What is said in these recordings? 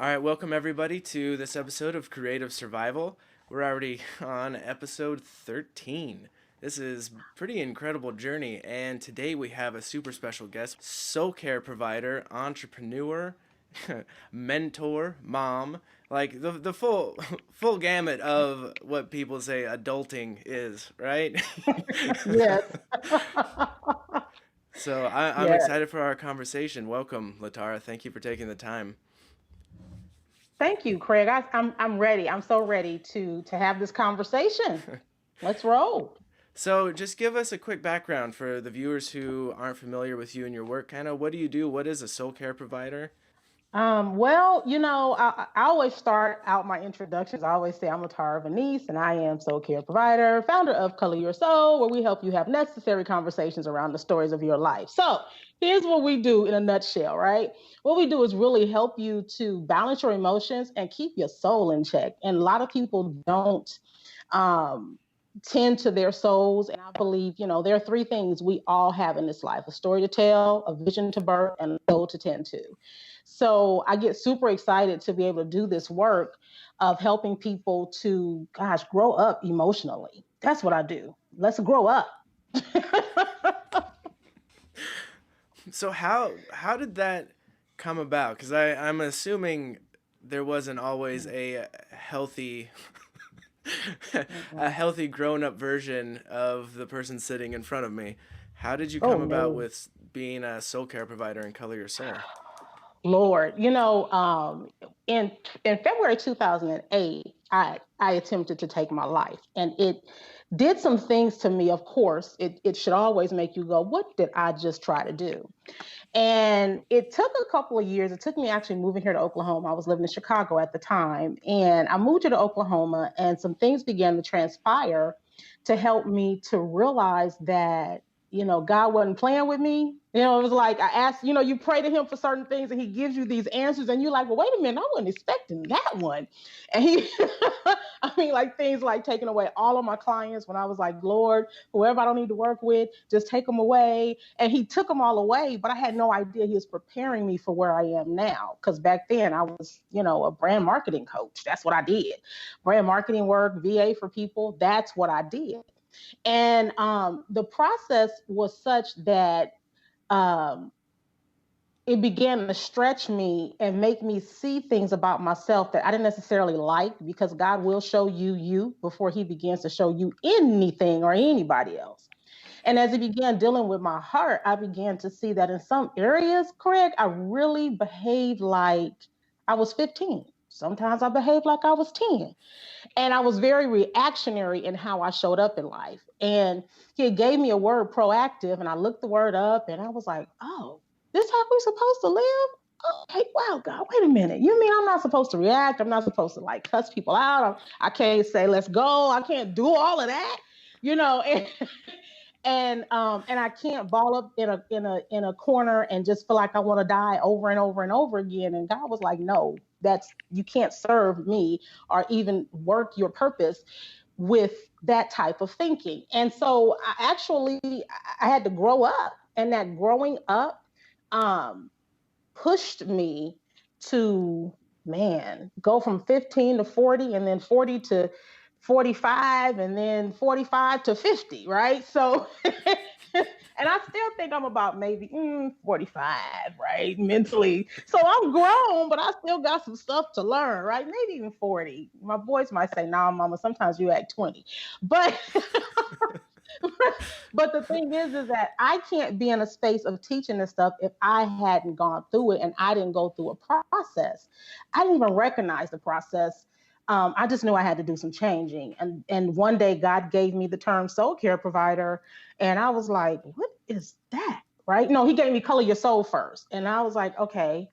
All right, welcome everybody to this episode of Creative Survival. We're already on episode 13. This is a pretty incredible journey, and today we have a super special guest, soul care provider, entrepreneur, mentor, mom, like the full gamut of what people say adulting is, right? Yes. So I'm Yes. excited for our conversation. Welcome, LaTara. Thank you for taking the time. Thank you, Craig. I'm ready. I'm so ready to have this conversation. Let's roll. So, just give us a quick background for the viewers who aren't familiar with you and your work. Kind of what do you do? What is a soul care provider? I always start out my introductions. I always say I'm LaTara Venise, and I am soul care provider, founder of Color Your Soul, where we help you have necessary conversations around the stories of your life. So here's what we do in a nutshell, right? What we do is really help you to balance your emotions and keep your soul in check. And a lot of people don't um, tend to their souls. And I believe, there are three things we all have in this life: a story to tell, a vision to birth, and a soul to tend to. So I get super excited to be able to do this work of helping people to, gosh, grow up emotionally. That's what I do. Let's grow up. So how did that come about? Because I'm assuming there wasn't always a healthy a healthy grown up version of the person sitting in front of me. How did you Oh, come about no. with being a soul care provider and Color Your Soul? Lord, in February 2008, I attempted to take my life, and it did some things to me. Of course, it should always make you go, "What did I just try to do?" And it took a couple of years. It took me actually moving here to Oklahoma. I was living in Chicago at the time, and I moved here to Oklahoma, and some things began to transpire to help me to realize that, God wasn't playing with me. It was like I asked, you pray to him for certain things and he gives you these answers, and you're like, well, wait a minute, I wasn't expecting that one. And he, I mean, like things like taking away all of my clients when I was like, Lord, whoever I don't need to work with, just take them away. And he took them all away, but I had no idea he was preparing me for where I am now. Because back then I was, a brand marketing coach. That's what I did. Brand marketing work, VA for people. That's what I did. And the process was such that um, it began to stretch me and make me see things about myself that I didn't necessarily like, because God will show you you before he begins to show you anything or anybody else. And as he began dealing with my heart, I began to see that in some areas, Craig, I really behaved like I was 15. Sometimes I behaved like I was 10. And I was very reactionary in how I showed up in life. And he gave me a word, proactive, and I looked the word up and I was like, oh, this is how we're supposed to live? Okay, wow, God, wait a minute. You mean I'm not supposed to react? I'm not supposed to like cuss people out. I can't say let's go. I can't do all of that, and and I can't ball up in a corner and just feel like I want to die over and over and over again. And God was like, no, that's you can't serve me or even work your purpose with that type of thinking. And so I had to grow up, and that growing up um, pushed me to, man, go from 15 to 40, and then 40 to 45, and then 45 to 50, right? So and I still think I'm about maybe 45, right? Mentally. So I'm grown, but I still got some stuff to learn, right? Maybe even 40. My boys might say, nah, mama, sometimes you act 20. But but the thing is that I can't be in a space of teaching this stuff if I hadn't gone through it and I didn't go through a process. I didn't even recognize the process. I just knew I had to do some changing. And one day God gave me the term soul care provider. And I was like, what is that? Right? No, he gave me color your soul first. And I was like, okay,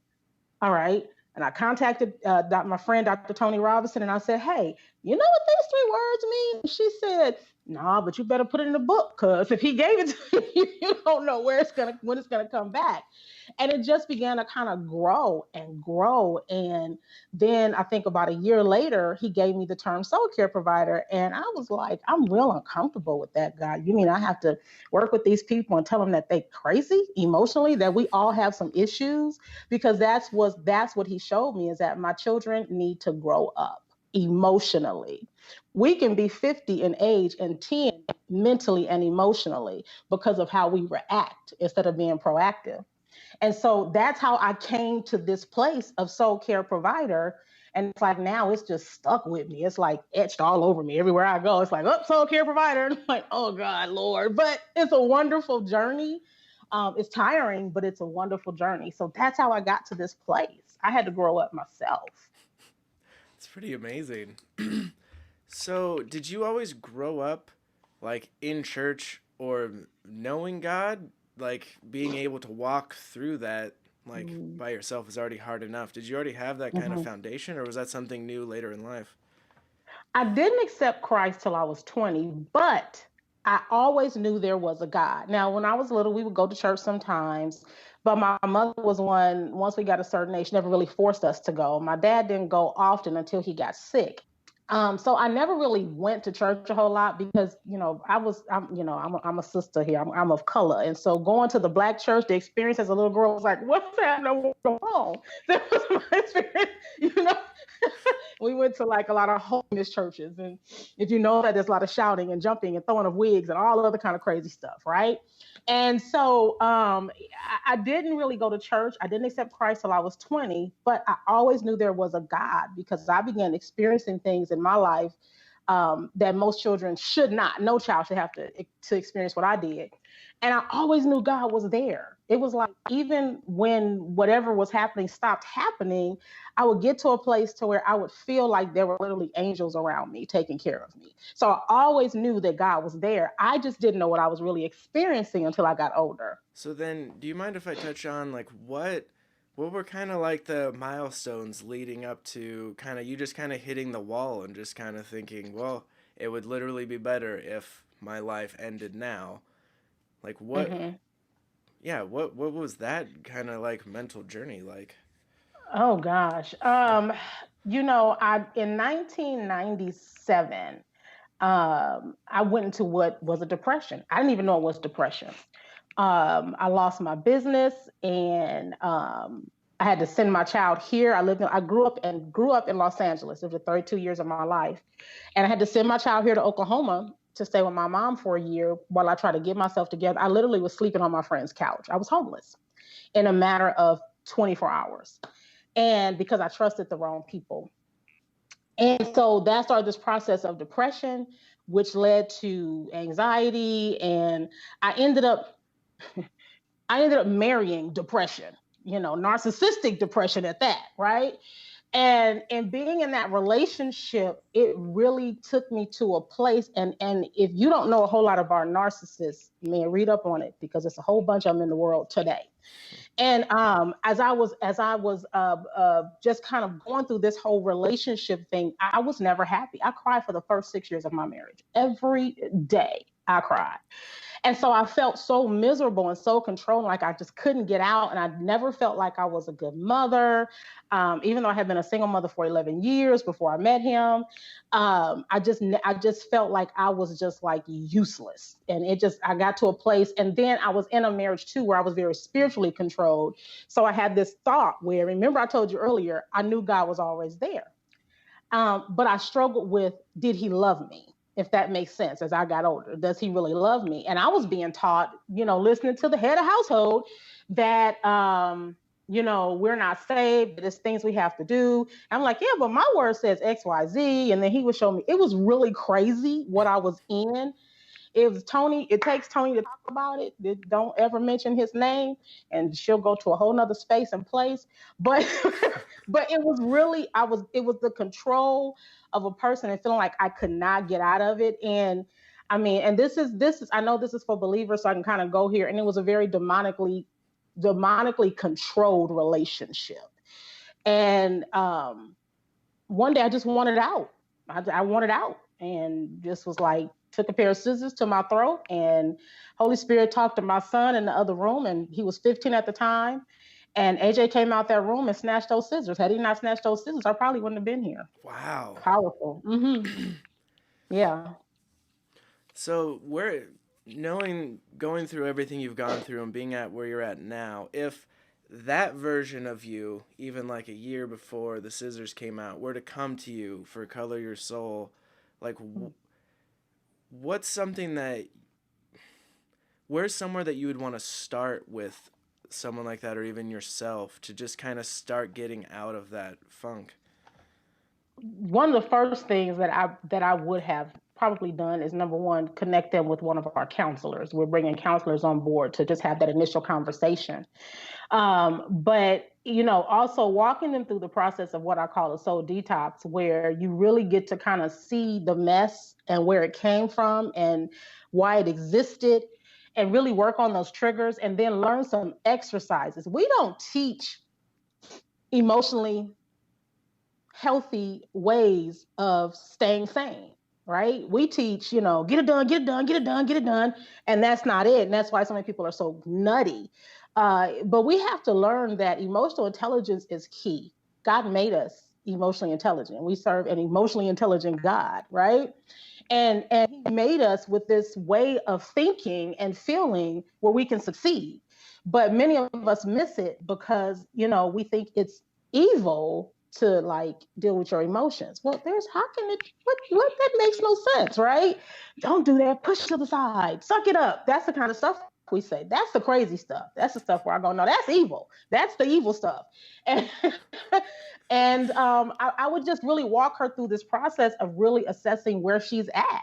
all right. And I contacted my friend, Dr. Tony Robinson, and I said, hey, you know what these three words mean? She said, nah, but you better put it in the book, because if he gave it to you, you don't know when it's gonna come back. And it just began to kind of grow and grow. And then I think about a year later, he gave me the term soul care provider. And I was like, I'm real uncomfortable with that, guy. You mean I have to work with these people and tell them that they crazy emotionally, that we all have some issues? Because that's what he showed me, is that my children need to grow up emotionally. We can be 50 in age and 10 mentally and emotionally because of how we react instead of being proactive. And so that's how I came to this place of soul care provider. And it's like now it's just stuck with me. It's like etched all over me everywhere I go. It's like, oh, soul care provider. And I'm like, oh God, Lord. But it's a wonderful journey. It's tiring, but it's a wonderful journey. So that's how I got to this place. I had to grow up myself. It's pretty amazing. So, did you always grow up like in church or knowing God? Like being able to walk through that like Mm-hmm. by yourself is already hard enough. Did you already have that kind of foundation or was that something new later in life? I didn't accept Christ till I was 20, but I always knew there was a God. Now, when I was little, we would go to church sometimes, but my mother was one, once we got a certain age, she never really forced us to go. My dad didn't go often until he got sick. So I never really went to church a whole lot because, I'm a sister here. I'm of color. And so going to the black church, the experience as a little girl was like, what's happening? What's going on? That was my experience, you know. We went to like a lot of holiness churches, and if you know that, there's a lot of shouting and jumping and throwing of wigs and all other kind of crazy stuff, right? And so I didn't really go to church. I didn't accept Christ till I was 20, but I always knew there was a God because I began experiencing things in my life that most children should not. No child should have to experience what I did. And I always knew God was there. It was like even when whatever was happening stopped happening, I would get to a place to where I would feel like there were literally angels around me taking care of me. So I always knew that God was there. I just didn't know what I was really experiencing until I got older. So then, do you mind if I touch on like what were kind of like the milestones leading up to kind of you just kind of hitting the wall and just kind of thinking, well, it would literally be better if my life ended now. Like what Hmm. yeah, what was that kind of like mental journey like? Oh gosh. I in 1997, I went into what was a depression. I didn't even know it was depression. I lost my business, and I had to send my child here. I grew up in Los Angeles over 32 years of my life, and I had to send my child here to Oklahoma to stay with my mom for a year while I tried to get myself together. I literally was sleeping on my friend's couch. I was homeless in a matter of 24 hours, and because I trusted the wrong people. And so that started this process of depression, which led to anxiety, and I ended up I ended up marrying depression, narcissistic depression at that, right? And being in that relationship, it really took me to a place. And if you don't know a whole lot about narcissists, man, read up on it because it's a whole bunch of them in the world today. And as I was just kind of going through this whole relationship thing, I was never happy. I cried for the first 6 years of my marriage. Every day I cried. And so I felt so miserable and so controlled, like I just couldn't get out. And I never felt like I was a good mother, even though I had been a single mother for 11 years before I met him. I just felt like I was just like useless. And I got to a place. And then I was in a marriage too, where I was very spiritually controlled. So I had this thought where, remember, I told you earlier, I knew God was always there. But I struggled with, did he love me? If that makes sense, as I got older, does he really love me? And I was being taught, listening to the head of household, that, we're not saved, there's things we have to do. I'm like, yeah, but my word says XYZ. And then he would show me, it was really crazy what I was in. It was Tony. It takes Tony to talk about it. Don't ever mention his name, and she'll go to a whole nother space and place. But but it was really it was the control of a person and feeling like I could not get out of it. And I mean, and this is I know this is for believers, so I can kind of go here. And it was a very demonically controlled relationship. And one day I just wanted out. I wanted out and just was like, took a pair of scissors to my throat, and Holy Spirit talked to my son in the other room, and he was 15 at the time. And AJ came out that room and snatched those scissors. Had he not snatched those scissors, I probably wouldn't have been here. Wow. Powerful. Yeah. So where knowing going through everything you've gone through and being at where you're at now, if that version of you, even like a year before the scissors came out, were to come to you for Color Your Soul, like what's something that where's somewhere that you would want to start with someone like that, or even yourself, to just kind of start getting out of that funk? One of the first things that I would have probably done is, number one, connect them with one of our counselors. We're bringing counselors on board to just have that initial conversation. But also walking them through the process of what I call a soul detox, where you really get to kind of see the mess and where it came from and why it existed, and really work on those triggers, and then learn some exercises. We don't teach emotionally healthy ways of staying sane, right? We teach, get it done, get it done, get it done, get it done. And that's not it. And that's why so many people are so nutty. But we have to learn that emotional intelligence is key. God made us emotionally intelligent. We serve an emotionally intelligent God, right? And he made us with this way of thinking and feeling where we can succeed. But many of us miss it because, we think it's evil to like deal with your emotions. Well, how can it, what, that makes no sense, right? Don't do that. Push to the side. Suck it up. That's the kind of stuff we say. That's the crazy stuff. That's the stuff where I go, no, that's evil. That's the evil stuff. And I would just really walk her through this process of really assessing where she's at.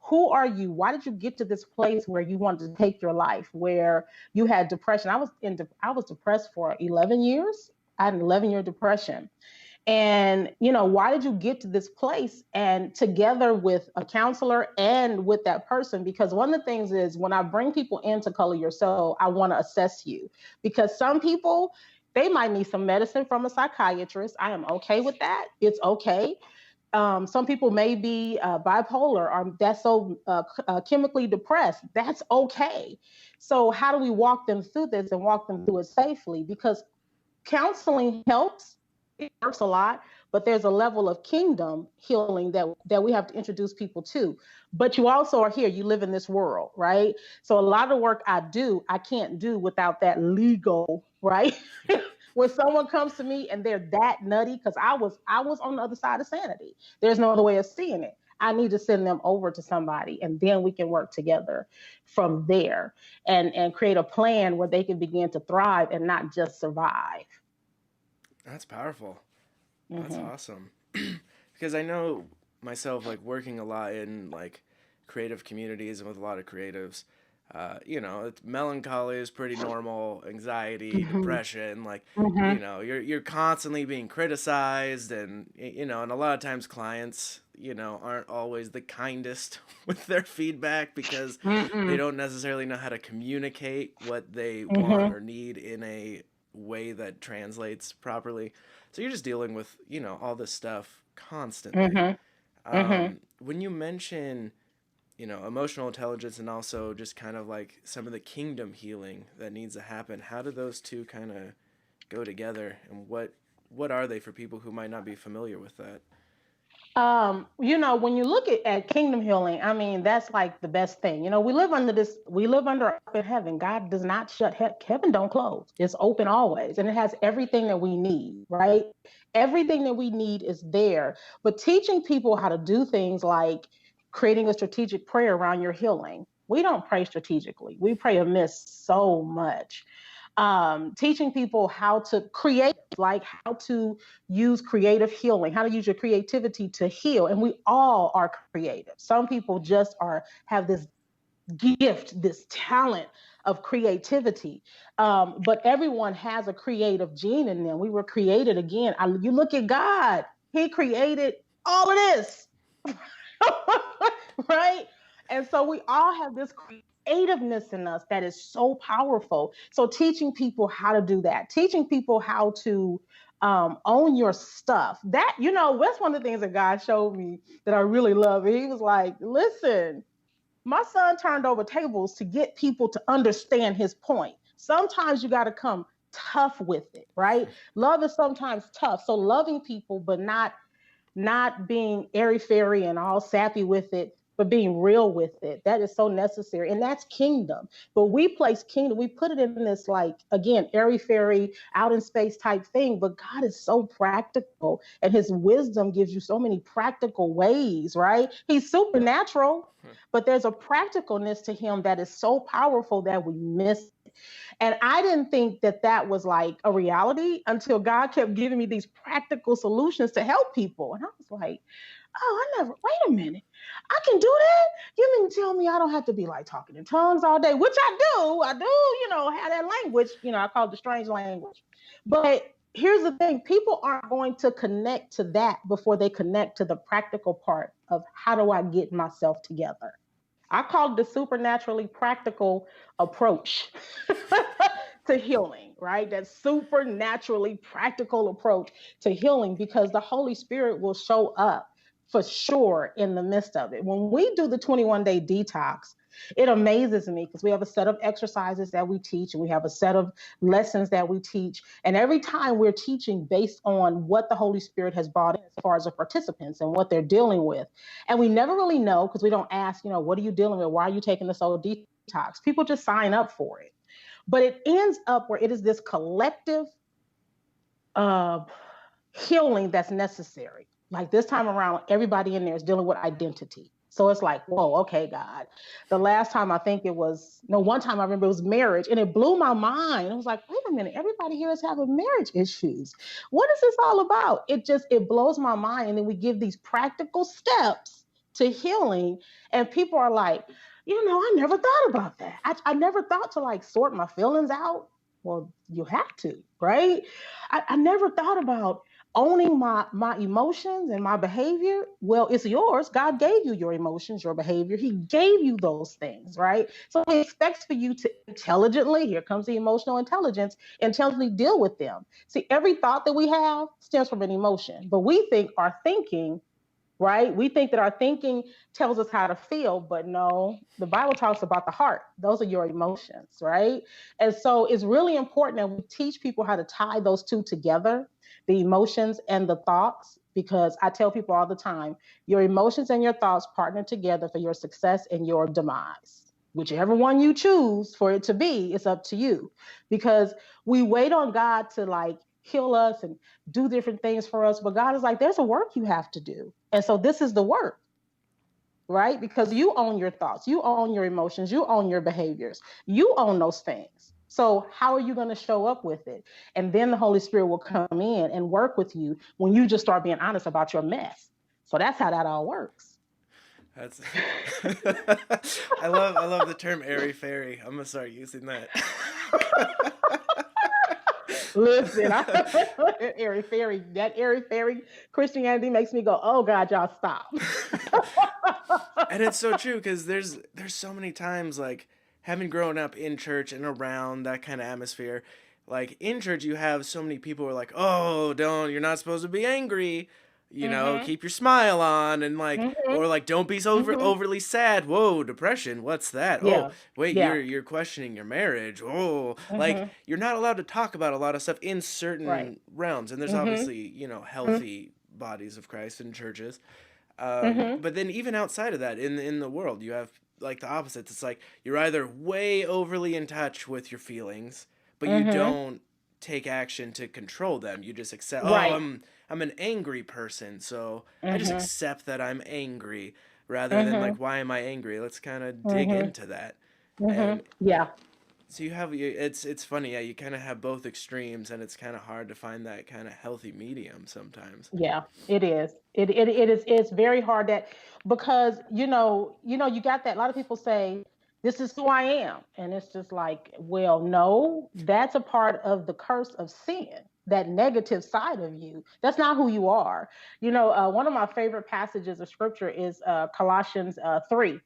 Who are you? Why did you get to this place where you wanted to take your life, where you had depression? I was depressed for 11 years. I had an 11-year depression. And, why did you get to this place? And together with a counselor and with that person, because one of the things is when I bring people in to Color Your Soul, I want to assess you, because some people, they might need some medicine from a psychiatrist. I am okay with that. It's okay. Some people may be bipolar, or that's so chemically depressed. That's okay. So how do we walk them through this and walk them through it safely? Because counseling helps, it works a lot, but there's a level of kingdom healing that we have to introduce people to. But you also are here, you live in this world, right? So a lot of work I do, I can't do without that legal, right? When someone comes to me and they're that nutty, because I was on the other side of sanity. There's no other way of seeing it. I need to send them over to somebody, and then we can work together from there and create a plan where they can begin to thrive and not just survive. That's powerful. That's Mm-hmm. awesome. Because I know myself, like working a lot in like creative communities and with a lot of creatives. Melancholy is pretty normal. Anxiety, Mm-hmm. depression, like Mm-hmm. you're constantly being criticized, and and a lot of times clients aren't always the kindest with their feedback because they Mm-mm. don't necessarily know how to communicate what they want Mm-hmm. or need in a way that translates properly. So you're just dealing with all this stuff constantly. Mm-hmm. Mm-hmm. When you mention emotional intelligence and also just kind of like some of the kingdom healing that needs to happen, how do those two kind of go together, and what are they for people who might not be familiar with that? When you look at kingdom healing, I mean, that's like the best thing. We live under open heaven. God does not shut heaven, don't close. It's open always. And it has everything that we need, right? Everything that we need is there. But teaching people how to do things like creating a strategic prayer around your healing. We don't pray strategically. We pray amiss so much. Teaching people how to create, like how to use creative healing, how to use your creativity to heal. And we all are creative. Some people just have this gift, this talent of creativity. But everyone has a creative gene in them. We were created again. You look at God, He created all of this. Right? And so we all have this creativeness in us that is so powerful. So teaching people how to do that, teaching people how to own your stuff. That's one of the things that God showed me that I really love. He was like, listen. My son turned over tables to get people to understand his point. Sometimes you got to come tough with it, right? Love is sometimes tough. So loving people, but not being airy fairy and all sappy with it, but being real with it. That is so necessary. And that's kingdom. But we place kingdom, we put it in this, like, again, airy fairy, out in space type thing. But God is so practical, and his wisdom gives you so many practical ways, right? He's supernatural, but there's a practicalness to him that is so powerful that we miss. And I didn't think that that was like a reality until God kept giving me these practical solutions to help people. And I was like, oh, wait a minute. I can do that? You mean tell me I don't have to be like talking in tongues all day, which I do. I do, have that language, I call it the strange language. But here's the thing, people aren't going to connect to that before they connect to the practical part of how do I get myself together. I call it the supernaturally practical approach to healing, right? That supernaturally practical approach to healing, because the Holy Spirit will show up for sure in the midst of it. When we do the 21-day detox, it amazes me because we have a set of exercises that we teach, and we have a set of lessons that we teach. And every time we're teaching based on what the Holy Spirit has brought in as far as the participants and what they're dealing with. And we never really know because we don't ask, what are you dealing with? Why are you taking this old detox? People just sign up for it. But it ends up where it is this collective uh, healing that's necessary. Like this time around, everybody in there is dealing with identity. So it's like, whoa, okay, God. The last time I think it was, no, one time I remember it was marriage, and it blew my mind. I was like, wait a minute, everybody here is having marriage issues. What is this all about? It blows my mind. And then we give these practical steps to healing, and people are like, I never thought about that. I never thought to like sort my feelings out. Well, you have to, right? I never thought about owning my emotions and my behavior. Well, it's yours. God gave you your emotions, your behavior. He gave you those things, right? So he expects for you to intelligently, here comes the emotional intelligence, intelligently deal with them. See, every thought that we have stems from an emotion, but we think our thinking, right? We think that our thinking tells us how to feel, but no, the Bible talks about the heart. Those are your emotions, right? And so it's really important that we teach people how to tie those two together, the emotions and the thoughts, because I tell people all the time, your emotions and your thoughts partner together for your success and your demise. Whichever one you choose for it to be, it's up to you. Because we wait on God to like heal us and do different things for us, but God is like, there's a work you have to do. And so this is the work, right? Because you own your thoughts, you own your emotions, you own your behaviors, you own those things. So how are you going to show up with it? And then the Holy Spirit will come in and work with you when you just start being honest about your mess. So that's how that all works. That's I love the term airy fairy. I'm gonna start using that. Listen, airy fairy, that airy fairy Christianity makes me go, oh God, y'all stop. And it's so true because there's so many times, like, having grown up in church and around that kind of atmosphere, like in church you have so many people who are like, oh, don't, you're not supposed to be angry, Mm-hmm. keep your smile on, and like, Mm-hmm. or like, don't be so Mm-hmm. overly sad. Whoa, depression, what's that? Oh, Yeah. wait, Yeah. you're questioning your marriage. Oh, like, Mm-hmm. you're not allowed to talk about a lot of stuff in Right. certain realms, and there's Mm-hmm. obviously, healthy bodies of Christ in churches. Mm-hmm. But then even outside of that, in the world, you have like the opposites. It's like you're either way overly in touch with your feelings, but you Mm-hmm. don't take action to control them. You just accept. Oh, Right. I'm an angry person, so I just Mm-hmm. accept that I'm angry, rather than Mm-hmm. like, why am I angry? Let's kind of dig Mm-hmm. into that. Mm-hmm. And Yeah. so it's funny, yeah. You kind of have both extremes, and it's kind of hard to find that kind of healthy medium sometimes. Yeah, it is. It's very hard that, because you got that. A lot of people say, this is who I am. And it's just like, well, no, that's a part of the curse of sin, that negative side of you. That's not who you are. One of my favorite passages of scripture is Colossians 3.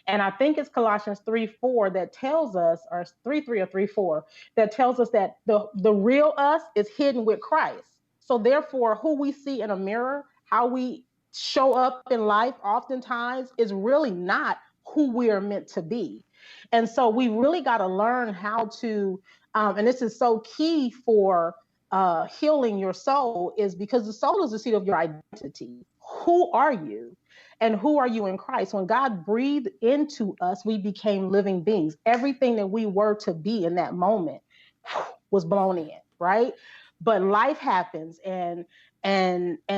And I think it's Colossians 3:4 that tells us, or 3:3 or 3:4, that tells us that the real us is hidden with Christ. So therefore, who we see in a mirror, how we show up in life oftentimes is really not who we are meant to be. And so we really got to learn how to, and this is so key for healing your soul, is because the soul is the seat of your identity. Who are you? And who are you in Christ? When God breathed into us, we became living beings. Everything that we were to be in that moment was blown in, right? But life happens, and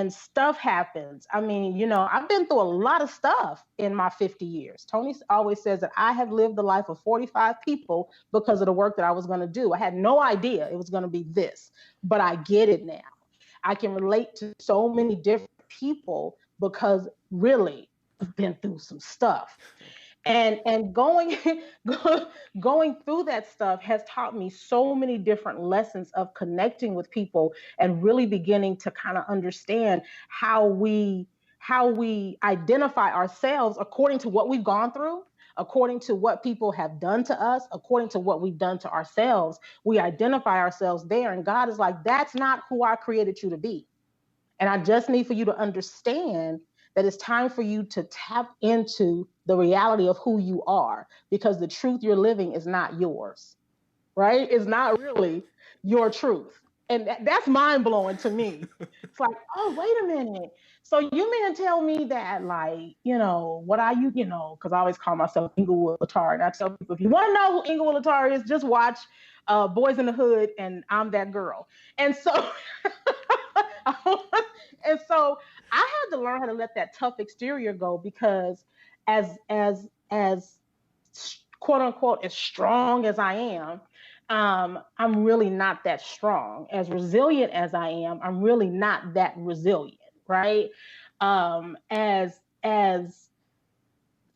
stuff happens. I mean, I've been through a lot of stuff in my 50 years. Tony always says that I have lived the life of 45 people because of the work that I was going to do. I had no idea it was going to be this, but I get it now. I can relate to so many different people because really I've been through some stuff. And going going through that stuff has taught me so many different lessons of connecting with people and really beginning to kind of understand how we identify ourselves according to what we've gone through, according to what people have done to us, according to what we've done to ourselves. We identify ourselves there, and God is like, that's not who I created you to be. And I just need for you to understand that it's time for you to tap into the reality of who you are, because the truth you're living is not yours, right? It's not really your truth. And that's mind blowing to me. It's like, oh, wait a minute. So you mean to tell me that, like, what are you, because I always call myself Inglewood LaTara. And I tell people, if you want to know who Inglewood LaTara is, just watch Boys in the Hood, and I'm that girl. And so and so I had to learn how to let that tough exterior go, because as quote unquote as strong as I am, I'm really not that strong. As resilient as I am, I'm really not that resilient, right? As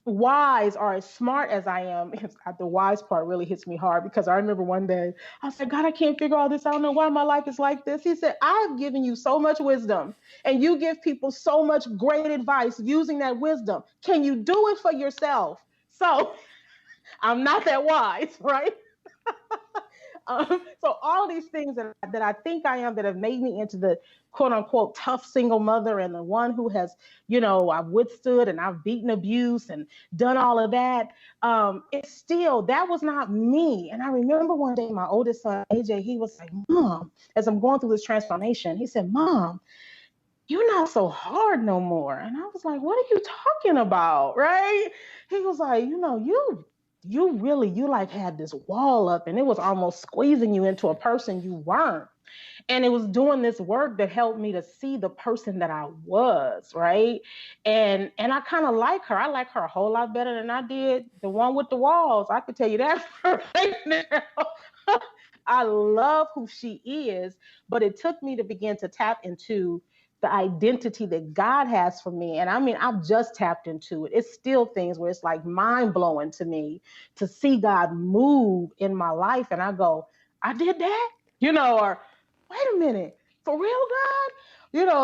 wise or as smart as I am, the wise part really hits me hard, because I remember one day I said, God, I can't figure all this. I don't know why my life is like this. He said, I've given you so much wisdom, and you give people so much great advice using that wisdom. Can you do it for yourself? So I'm not that wise, right? So all these things that I think I am, that have made me into the quote unquote tough single mother, and the one who has, I've withstood and I've beaten abuse and done all of that. It's still, that was not me. And I remember one day my oldest son, AJ, he was like, Mom, as I'm going through this transformation, he said, Mom, you're not so hard no more. And I was like, what are you talking about? Right? He was like, you really, you like had this wall up, and it was almost squeezing you into a person you weren't. And it was doing this work that helped me to see the person that I was, right? And I kind of like her. I like her a whole lot better than I did the one with the walls. I could tell you that right now. I love who she is, but it took me to begin to tap into the identity that God has for me. And I mean, I've just tapped into it. It's still things where it's like mind blowing to me to see God move in my life. And I go, I did that, or wait a minute, for real, God?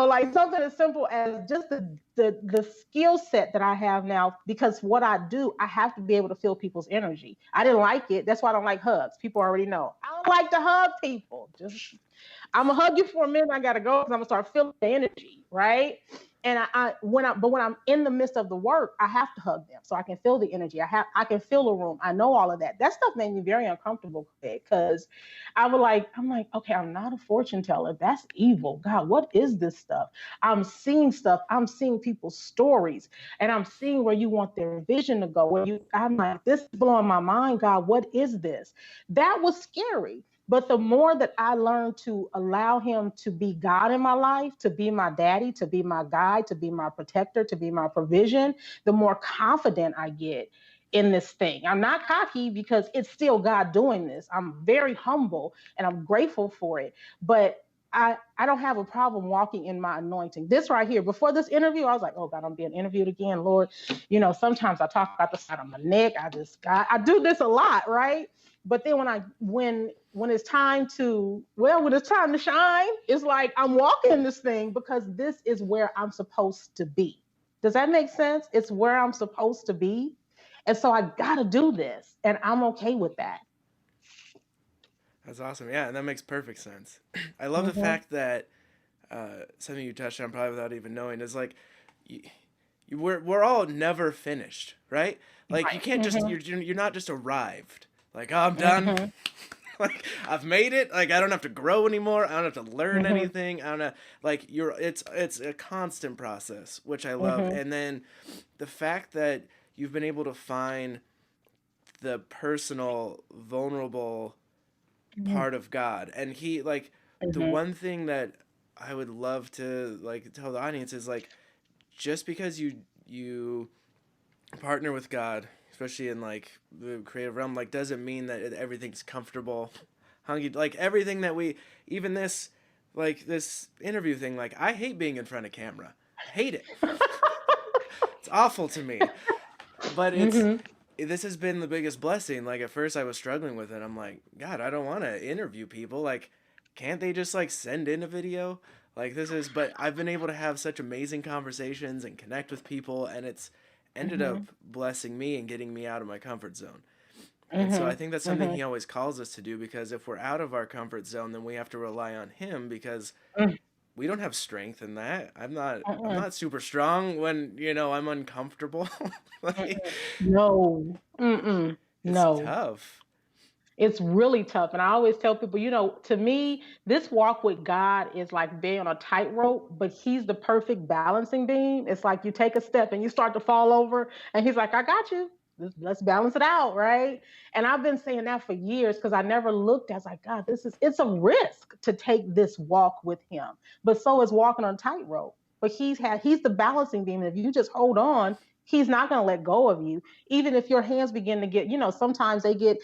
Like something as simple as just the skill set that I have now, because what I do, I have to be able to feel people's energy. I didn't like it. That's why I don't like hugs. People already know. I don't like to hug people. Just I'm gonna hug you for a minute. I gotta go because I'm gonna start feeling the energy, right? And when I'm in the midst of the work, I have to hug them so I can feel the energy. I can feel the room. I know all of that. That stuff made me very uncomfortable because I'm like, okay, I'm not a fortune teller. That's evil. God, what is this stuff? I'm seeing stuff. I'm seeing people's stories, and I'm seeing where you want their vision to go. I'm like, this is blowing my mind, God. What is this? That was scary. But the more that I learned to allow him to be God in my life, to be my daddy, to be my guide, to be my protector, to be my provision, the more confident I get in this thing. I'm not cocky because it's still God doing this. I'm very humble and I'm grateful for it. But I don't have a problem walking in my anointing. This right here, before this interview, I was like, oh God, I'm being interviewed again, Lord. Sometimes I talk about the side of my neck. I do this a lot, right? But then when it's time when it's time to shine, it's like I'm walking in this thing because this is where I'm supposed to be. Does that make sense? It's where I'm supposed to be. And so I gotta do this. And I'm okay with that. That's awesome. Yeah, and that makes perfect sense. I love the Mm-hmm. fact that something you touched on probably without even knowing is like you, we're all never finished, right? Like you Right. can't just Mm-hmm. you're not just arrived. Like, oh, I'm done. Mm-hmm. Like I've made it. Like I don't have to grow anymore. I don't have to learn Mm-hmm. anything. I don't know. Like it's a constant process, which I love. Mm-hmm. And then the fact that you've been able to find the personal, vulnerable part of God. And he like the Mm-hmm. one thing that I would love to like tell the audience is like just because you partner with God, especially in like the creative realm, like doesn't mean that everything's comfortable. Hunky like everything that we even this like this interview thing, like I hate being in front of camera. Hate it. It's awful to me. But it's Mm-hmm. this has been the biggest blessing. Like at first I was struggling with it. I'm like, God, I don't want to interview people. Like, can't they just like send in a video? Like this is but I've been able to have such amazing conversations and connect with people and it's ended Mm-hmm. up blessing me and getting me out of my comfort zone. And so I Mm-hmm. think that's something Mm-hmm. he always calls us to do because if we're out of our comfort zone, then we have to rely on him because we don't have strength in that. I'm Mm-hmm. not super strong when, I'm uncomfortable. Like Mm-mm. No. Mm-mm. it's No. tough. It's really tough. And I always tell people, to me, this walk with God is like being on a tightrope, but He's the perfect balancing beam. It's like you take a step and you start to fall over, and He's like, I got you. Let's balance it out, right? And I've been saying that for years because I never looked as like, God, it's a risk to take this walk with Him. But so is walking on a tightrope. But he's the balancing beam. And if you just hold on, He's not going to let go of you. Even if your hands begin to get, sometimes they get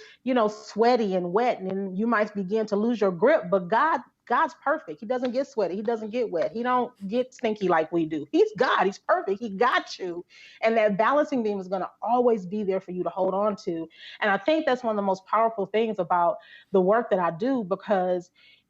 sweaty and wet, and you might begin to lose your grip. But God's perfect. He doesn't get sweaty. He doesn't get wet. He don't get stinky like we do. He's God. He's perfect. He got you. And that balancing beam is going to always be there for you to hold on to. And I think that's one of the most powerful things about the work that I do because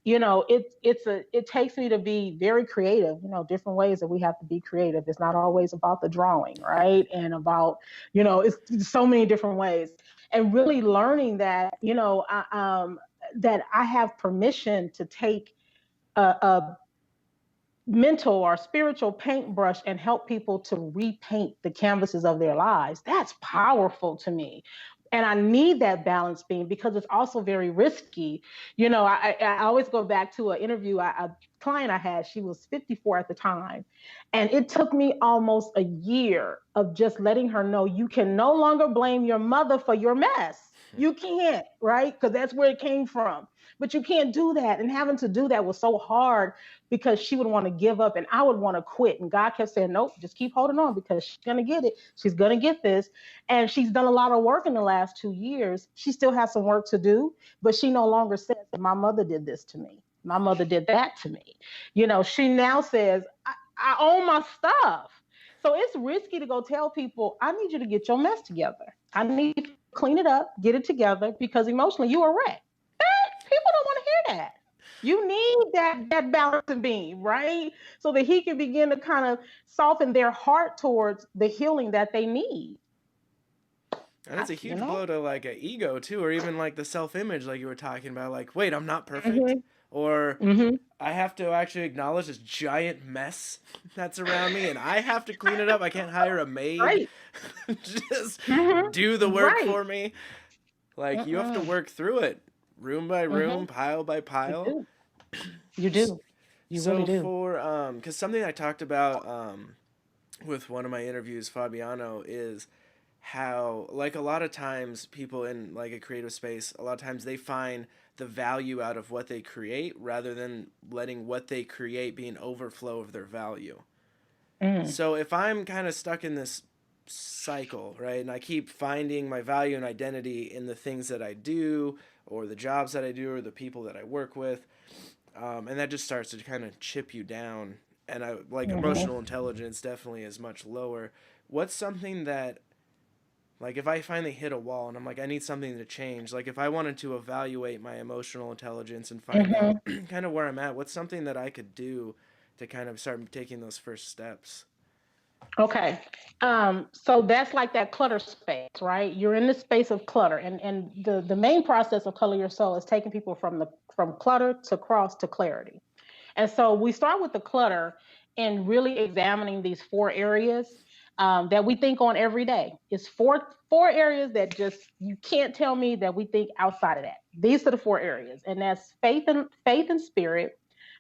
it takes me to be very creative, different ways that we have to be creative. It's not always about the drawing, right? And about, it's so many different ways. And really learning that, that I have permission to take a mental or spiritual paintbrush and help people to repaint the canvases of their lives. That's powerful to me. And I need that balance beam because it's also very risky. I always go back to an interview, a client I had. She was 54 at the time. And it took me almost a year of just letting her know you can no longer blame your mother for your mess. You can't, right? Because that's where it came from. But you can't do that. And having to do that was so hard because she would want to give up and I would want to quit. And God kept saying, nope, just keep holding on because she's going to get it. She's going to get this. And she's done a lot of work in the last 2 years. She still has some work to do, but she no longer says, my mother did this to me. My mother did that to me. She now says, I own my stuff. So it's risky to go tell people, I need you to get your mess together. I need you to clean it up, get it together because emotionally you are wrecked. People don't want to hear that. You need that balancing beam, right? So that he can begin to kind of soften their heart towards the healing that they need. And it's a You huge know? blow to like a ego too, or even like the self-image, like you were talking about. Like, wait, I'm not perfect, Mm-hmm. or Mm-hmm. I have to actually acknowledge this giant mess that's around me, and I have to clean it up. I can't hire a maid, Right. just do the Mm-hmm. work Right. for me. Like you have to Mm-mm. work through it, room by Mm-hmm. room, pile by You pile. do. You do. You really So do. for because something I talked about with one of my interviews, Fabiano, is how like a lot of times people in like a creative space, a lot of times they find the value out of what they create rather than letting what they create be an overflow of their value. Mm. So if I'm kind of stuck in this cycle, right, and I keep finding my value and identity in the things that I do or the jobs that I do or the people that I work with, and that just starts to kind of chip you down. And I like Mm-hmm. emotional intelligence definitely is much lower. What's something that like if I finally hit a wall and I'm like I need something to change, like if I wanted to evaluate my emotional intelligence and find out Mm-hmm. kind of where I'm at, what's something that I could do to kind of start taking those first steps? Okay. So that's like that clutter space, right? You're in the space of clutter. And the main process of color your soul is taking people from clutter to cross to clarity. And so we start with the clutter and really examining these four areas. that we think on every day. It's four areas that just you can't tell me that we think outside of that. These are the four areas, and that's faith and spirit,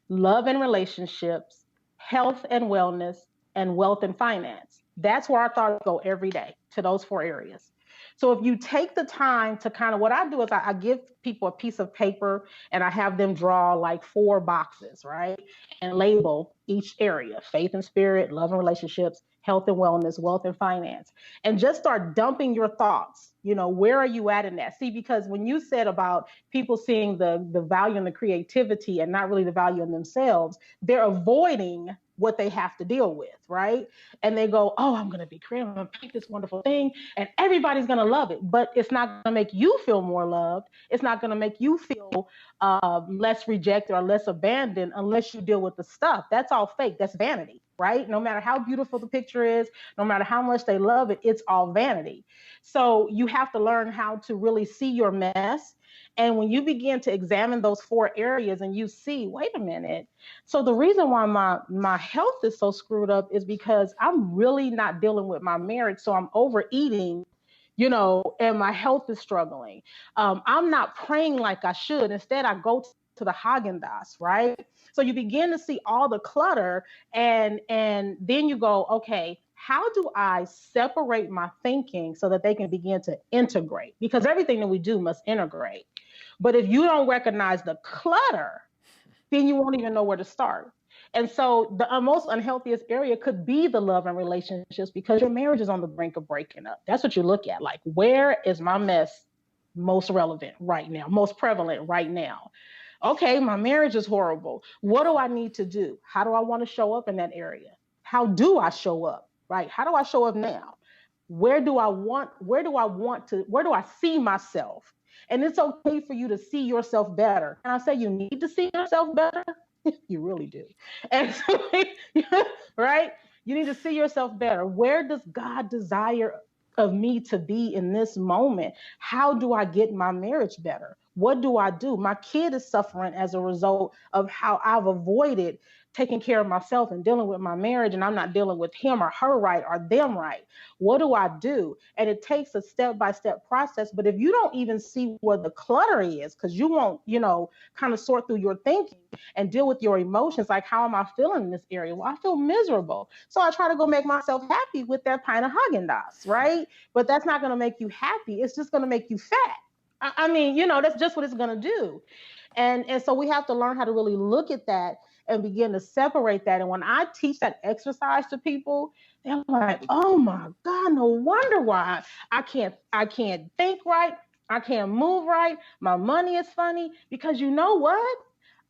love and relationships, health and wellness, and wealth and finance. That's where our thoughts go every day, to those four areas. So if you take the time to kind of, what I do is I give people a piece of paper and I have them draw like four boxes, right? And label each area: faith and spirit, love and relationships, health and wellness, wealth and finance. And just start dumping your thoughts. Where are you at in that? See, because when you said about people seeing the value in the creativity and not really the value in themselves, they're avoiding what they have to deal with, right? And they go, oh, I'm going to be creative, I'm going to paint this wonderful thing, and everybody's going to love it. But it's not going to make you feel more loved. It's not going to make you feel less rejected or less abandoned unless you deal with the stuff. That's all fake. That's vanity, right? No matter how beautiful the picture is, no matter how much they love it, it's all vanity. So you have to learn how to really see your mess. And when you begin to examine those four areas and you see, wait a minute, so the reason why my health is so screwed up is because I'm really not dealing with my marriage. So I'm overeating, and my health is struggling. I'm not praying like I should. Instead, I go to the Haagen-Dazs, right? So you begin to see all the clutter, and then you go, okay, how do I separate my thinking so that they can begin to integrate? Because everything that we do must integrate. But if you don't recognize the clutter, then you won't even know where to start. And so the most unhealthiest area could be the love and relationships, because your marriage is on the brink of breaking up. That's what you look at. Like, where is my mess most relevant right now, most prevalent right now? Okay, my marriage is horrible. What do I need to do? How do I want to show up in that area? How do I show up? Right? How do I show up now? Where do I see myself? And it's okay for you to see yourself better. And I say you need to see yourself better. You really do. And so, right? You need to see yourself better. Where does God desire of me to be in this moment? How do I get my marriage better? What do I do? My kid is suffering as a result of how I've avoided taking care of myself and dealing with my marriage, and I'm not dealing with him or her right or them right. What do I do? And it takes a step-by-step process. But if you don't even see where the clutter is, because you won't, kind of sort through your thinking and deal with your emotions, like, how am I feeling in this area? Well, I feel miserable. So I try to go make myself happy with that pint of Haagen-Dazs, right? But that's not going to make you happy. It's just going to make you fat. I mean, that's just what it's going to do. And so we have to learn how to really look at that and begin to separate that. And when I teach that exercise to people, they're like, oh my God, no wonder why I can't think right. I can't move right. My money is funny. Because you know what?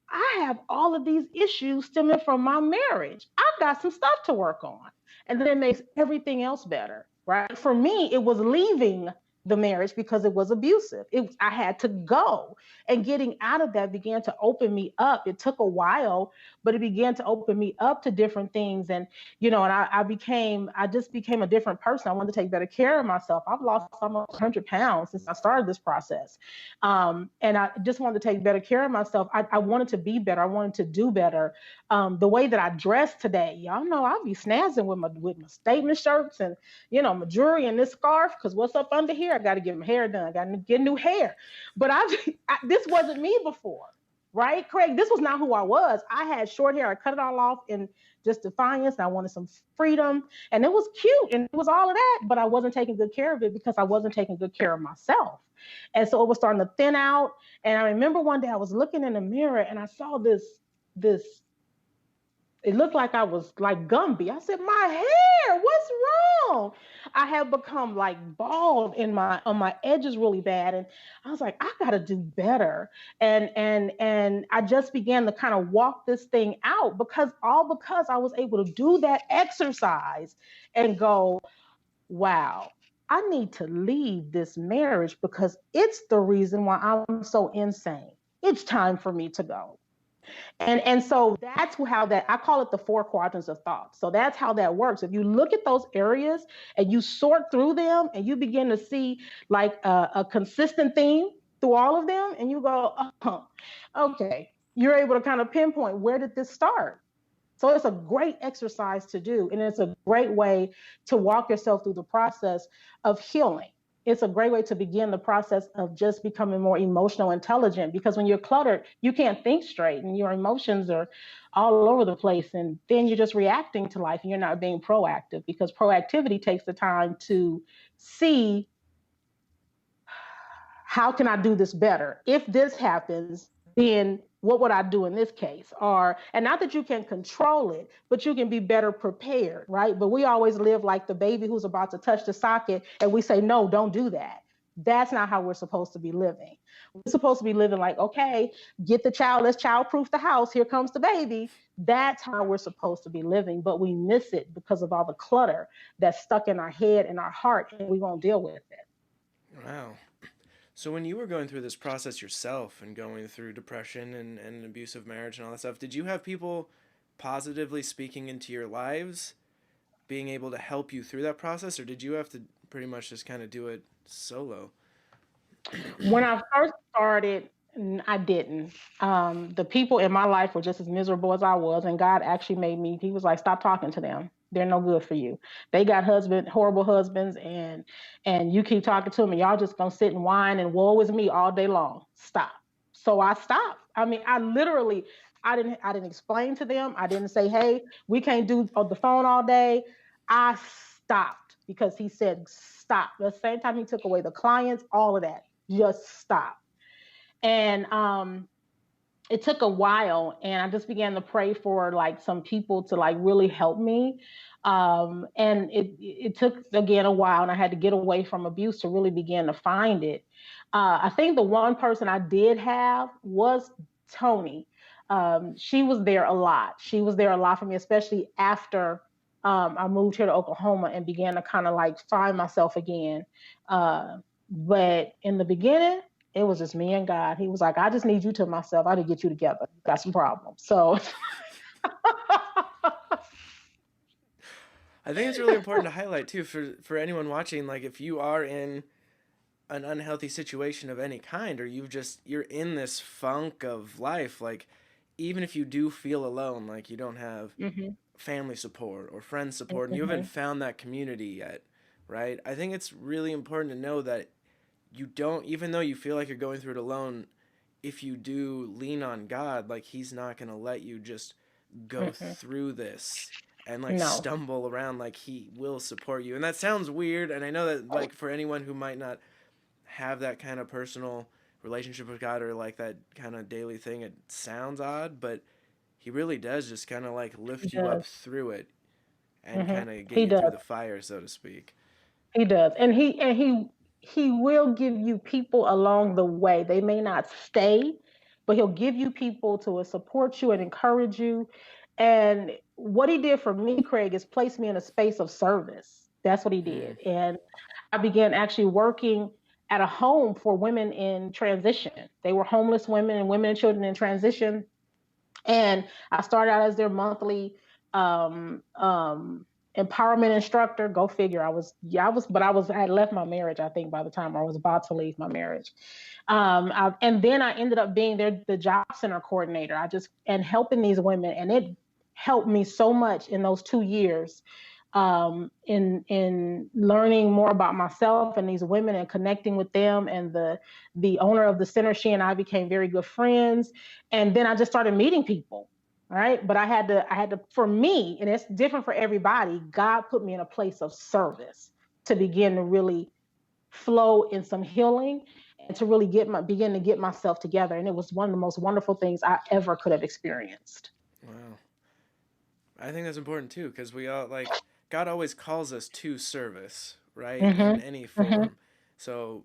I have all of these issues stemming from my marriage. I've got some stuff to work on. And then it makes everything else better, right? For me, it was leaving the marriage because it was abusive. I had to go. And getting out of that began to open me up. It took a while, but it began to open me up to different things. And, and I just became a different person. I wanted to take better care of myself. I've lost almost 100 pounds since I started this process. And I just wanted to take better care of myself. I wanted to be better. I wanted to do better. The way that I dress today, y'all know I'll be snazzing with my statement shirts and, my jewelry and this scarf, because what's up under here? I got to get my hair done. I got to get new hair. But this wasn't me before, right? Craig, this was not who I was. I had short hair. I cut it all off in just defiance. And I wanted some freedom, and it was cute and it was all of that, but I wasn't taking good care of it because I wasn't taking good care of myself. And so it was starting to thin out. And I remember one day I was looking in the mirror and I saw this, it looked like I was like Gumby. I said, my hair, what's wrong? I have become like bald on my edges really bad. And I was like, I gotta do better. And I just began to kind of walk this thing out, because I was able to do that exercise and go, wow, I need to leave this marriage because it's the reason why I'm so insane. It's time for me to go. And so that's how that, I call it the four quadrants of thought. So that's how that works. If you look at those areas and you sort through them and you begin to see like a consistent theme through all of them, and you go, oh, okay, you're able to kind of pinpoint, where did this start? So it's a great exercise to do. And it's a great way to walk yourself through the process of healing. It's a great way to begin the process of just becoming more emotional intelligent, because when you're cluttered, you can't think straight and your emotions are all over the place. And then you're just reacting to life and you're not being proactive, because proactivity takes the time to see, how can I do this better? If this happens, then what would I do in this case? Or, and not that you can control it, but you can be better prepared, right? But we always live like the baby who's about to touch the socket and we say, no, don't do that. That's not how we're supposed to be living. We're supposed to be living like, okay, get the child, let's childproof the house. Here comes the baby. That's how we're supposed to be living, but we miss it because of all the clutter that's stuck in our head and our heart, and we won't deal with it. Wow. So when you were going through this process yourself and going through depression and an abusive marriage and all that stuff, did you have people positively speaking into your lives, being able to help you through that process, or did you have to pretty much just kind of do it solo? When I first started, I didn't. The people in my life were just as miserable as I was, and God actually made me. He was like, "Stop talking to them. They're no good for you. They got horrible husbands, and you keep talking to them, and y'all just gonna sit and whine and woe is me all day long. Stop." So I stopped. I mean, I literally, I didn't explain to them. I didn't say, "Hey, we can't do on the phone all day." I stopped because He said stop. The same time He took away the clients, all of that, just stop. And it took a while, and I just began to pray for like some people to like really help me. And it took again a while, and I had to get away from abuse to really begin to find it. I think the one person I did have was Tony. She was there a lot. She was there a lot for me, especially after I moved here to Oklahoma and began to kind of like find myself again. But in the beginning, it was just me and God. He was like, I just need you to myself. I need to get you together. You got some problems. So I think it's really important to highlight too for anyone watching, like if you are in an unhealthy situation of any kind, or you're in this funk of life, like even if you do feel alone, like you don't have hmm family support or friend support and you haven't hmm found that community yet, right? I think it's really important to know that you don't, even though you feel like you're going through it alone, if you do lean on God, like He's not going to let you just go hmm through this and like no. stumble around. Like He will support you. And that sounds weird, and I know that like for anyone who might not have that kind of personal relationship with God or like that kind of daily thing, it sounds odd, but He really does just kind of like He lift you up does. through it and hmm kind of get He you through does. the fire, so to speak. He does. And he will give you people along the way. They may not stay, but he'll give you people to support you and encourage you. And what he did for me, Craig, is place me in a space of service. That's what he Mm, did. And I began actually working at a home for women in transition. They were homeless women and women and children in transition, and I started out as their monthly um, um, empowerment instructor. Go figure. I had left my marriage, I think, by the time I was about to leave my marriage. And then I ended up being the job center coordinator. And helping these women, and it helped me so much in those 2 years, in learning more about myself and these women and connecting with them. And the owner of the center, she and I became very good friends. And then I just started meeting people. All right. But I had to, for me, and it's different for everybody, God put me in a place of service to begin to really flow in some healing and to really begin to get myself together. And it was one of the most wonderful things I ever could have experienced. wow. I think that's important too, because we all like God always calls us to service, right? In Mm-hmm. any Mm-hmm. form. So